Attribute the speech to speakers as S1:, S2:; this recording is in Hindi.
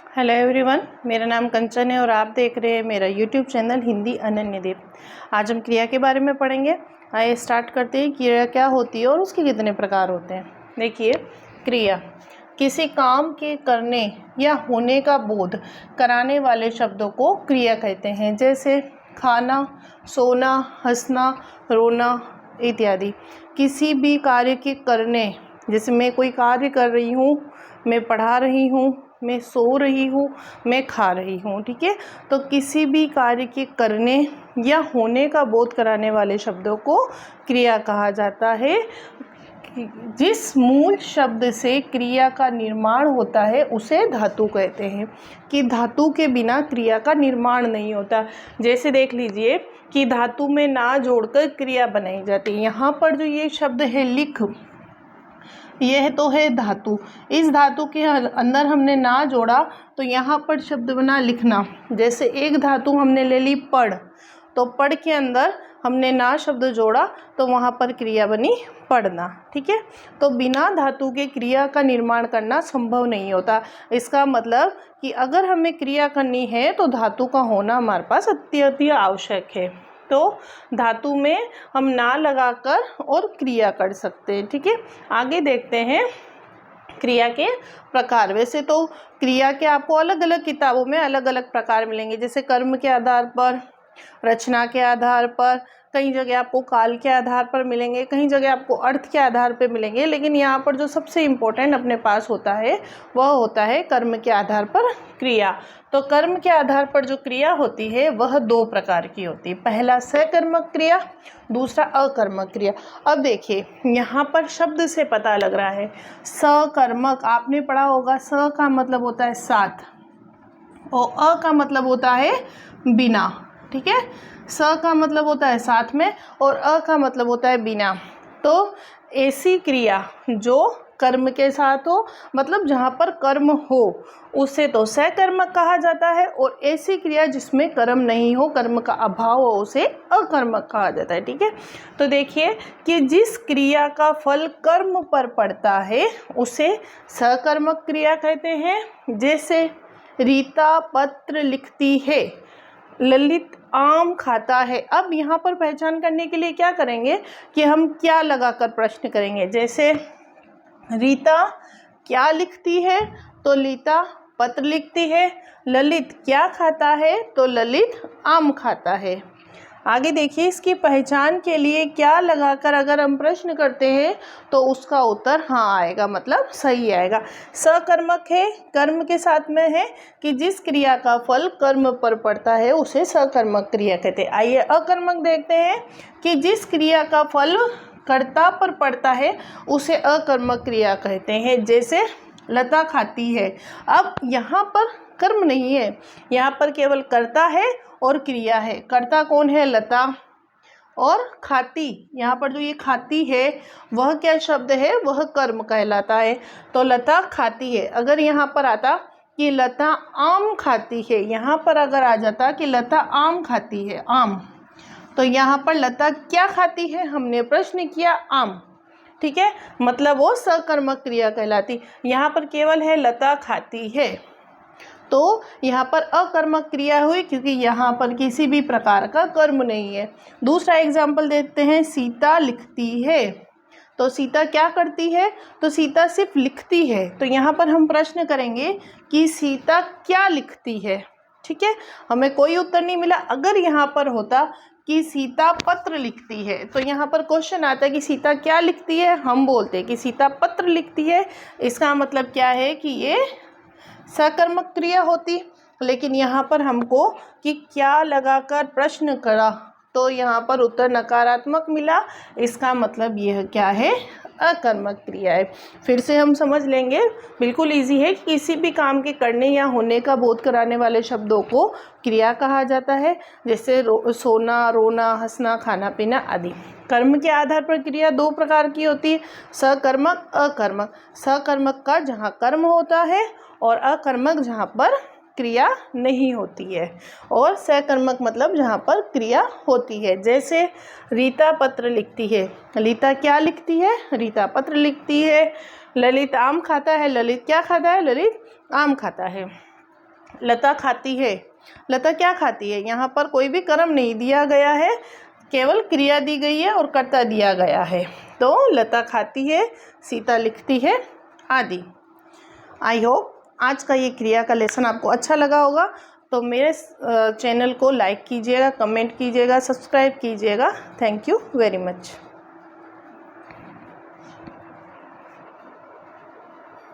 S1: हेलो एवरीवन, मेरा नाम कंचन है और आप देख रहे हैं मेरा यूट्यूब चैनल हिंदी अनन्यदेव। आज हम क्रिया के बारे में पढ़ेंगे। आइए स्टार्ट करते हैं। क्रिया क्या होती है और उसके कितने प्रकार होते हैं। देखिए, क्रिया किसी काम के करने या होने का बोध कराने वाले शब्दों को क्रिया कहते हैं, जैसे खाना, सोना, हंसना, रोना इत्यादि। किसी भी कार्य के करने, जैसे मैं कोई कार्य कर रही हूँ, मैं पढ़ा रही हूँ, मैं सो रही हूँ, मैं खा रही हूँ, ठीक है। तो किसी भी कार्य के करने या होने का बोध कराने वाले शब्दों को क्रिया कहा जाता है। जिस मूल शब्द से क्रिया का निर्माण होता है उसे धातु कहते हैं, कि धातु के बिना क्रिया का निर्माण नहीं होता। जैसे देख लीजिए कि धातु में ना जोड़कर क्रिया बनाई जाती है। यहाँ पर जो ये शब्द है लिख, यह तो है धातु। इस धातु के अंदर हमने ना जोड़ा तो यहाँ पर शब्द बना लिखना। जैसे एक धातु हमने ले ली पढ़, तो पढ़ के अंदर हमने ना शब्द जोड़ा तो वहाँ पर क्रिया बनी पढ़ना, ठीक है। तो बिना धातु के क्रिया का निर्माण करना संभव नहीं होता। इसका मतलब कि अगर हमें क्रिया करनी है तो धातु का होना हमारे पास अत्यंत आवश्यक है। तो धातु में हम ना लगाकर और क्रिया कर सकते हैं, ठीक है। आगे देखते हैं क्रिया के प्रकार। वैसे तो क्रिया के आपको अलग अलग किताबों में अलग अलग प्रकार मिलेंगे, जैसे कर्म के आधार पर, रचना के आधार पर, कई जगह आपको काल के आधार पर मिलेंगे, कहीं जगह आपको अर्थ के आधार पर मिलेंगे। लेकिन यहाँ पर जो सबसे इम्पोर्टेंट अपने पास होता है वह होता है कर्म के आधार पर क्रिया। तो कर्म के आधार पर जो क्रिया होती है वह दो प्रकार की होती है। पहला सकर्मक क्रिया, दूसरा अकर्मक क्रिया। अब देखिए, यहाँ पर शब्द से पता लग रहा है सकर्मक, आपने पढ़ा होगा। स का मतलब होता है साथ और अ का मतलब होता है बिना, ठीक है। स का मतलब होता है साथ में और अ का मतलब होता है बिना। तो ऐसी क्रिया जो कर्म के साथ हो, मतलब जहाँ पर कर्म हो, उसे तो सकर्मक कहा जाता है। और ऐसी क्रिया जिसमें कर्म नहीं हो, कर्म का अभाव हो, उसे अकर्मक कहा जाता है, ठीक है। तो देखिए कि जिस क्रिया का फल कर्म पर पड़ता है उसे सकर्मक क्रिया कहते हैं। जैसे रीता पत्र लिखती है, ललित आम खाता है। अब यहाँ पर पहचान करने के लिए क्या करेंगे कि हम क्या लगाकर प्रश्न करेंगे। जैसे रीता क्या लिखती है तो लीता पत्र लिखती है। ललित क्या खाता है तो ललित आम खाता है। आगे देखिए, इसकी पहचान के लिए क्या लगाकर अगर हम प्रश्न करते हैं तो उसका उत्तर हाँ आएगा, मतलब सही आएगा। सकर्मक है, कर्म के साथ में है कि जिस क्रिया का फल कर्म पर पड़ता है उसे सकर्मक क्रिया कहते हैं। आइए अकर्मक देखते हैं कि जिस क्रिया का फल कर्ता पर पड़ता है उसे अकर्मक क्रिया कहते हैं। जैसे लता खाती है। अब यहाँ पर कर्म नहीं है, यहाँ पर केवल कर्ता है और क्रिया है। कर्ता कौन है? लता। और खाती, यहाँ पर जो ये खाती है वह क्या शब्द है? वह कर्म कहलाता है। तो लता खाती है। अगर यहाँ पर आता कि लता आम खाती है, यहाँ पर अगर आ जाता कि लता आम खाती है, आम, तो यहाँ पर लता क्या खाती है? हमने प्रश्न किया आम, ठीक है, मतलब वो सकर्मक क्रिया कहलाती। यहाँ पर केवल है लता खाती है, तो यहाँ पर अकर्मक क्रिया हुई क्योंकि यहाँ पर किसी भी प्रकार का कर्म नहीं है। दूसरा एग्जाम्पल देखते हैं, सीता लिखती है। तो सीता क्या करती है? तो सीता सिर्फ लिखती है। तो यहाँ पर हम प्रश्न करेंगे कि सीता क्या लिखती है, ठीक है। हमें कोई उत्तर नहीं मिला। अगर यहाँ पर होता कि सीता पत्र लिखती है, तो यहाँ पर क्वेश्चन आता है कि सीता क्या लिखती है, हम बोलते हैं कि सीता पत्र लिखती है। इसका मतलब क्या है कि ये सकर्मक क्रिया होती। लेकिन यहाँ पर हमको कि क्या लगाकर प्रश्न करा तो यहाँ पर उत्तर नकारात्मक मिला। इसका मतलब यह क्या है? अकर्मक क्रिया है। फिर से हम समझ लेंगे, बिल्कुल इजी है कि किसी भी काम के करने या होने का बोध कराने वाले शब्दों को क्रिया कहा जाता है। जैसे सोना, रोना, हंसना, खाना पीना आदि। कर्म के आधार पर क्रिया दो प्रकार की होती है, सकर्मक, अकर्मक। सकर्मक का जहाँ कर्म होता है और अकर्मक जहाँ पर क्रिया नहीं होती है। और सकर्मक मतलब जहाँ पर क्रिया होती है। जैसे रीता पत्र लिखती है, रीता क्या लिखती है? रीता पत्र लिखती है। ललित आम खाता है, ललित क्या खाता है? ललित आम खाता है। लता खाती है। लता क्या खाती है? यहाँ पर कोई भी कर्म नहीं दिया गया है, केवल क्रिया दी गई है और कर्ता दिया गया है। तो लता खाती है, सीता लिखती है आदि। आई होप आज का ये क्रिया का लेसन आपको अच्छा लगा होगा। तो मेरे चैनल को लाइक कीजिएगा, कमेंट कीजिएगा, सब्सक्राइब कीजिएगा। Thank you very much.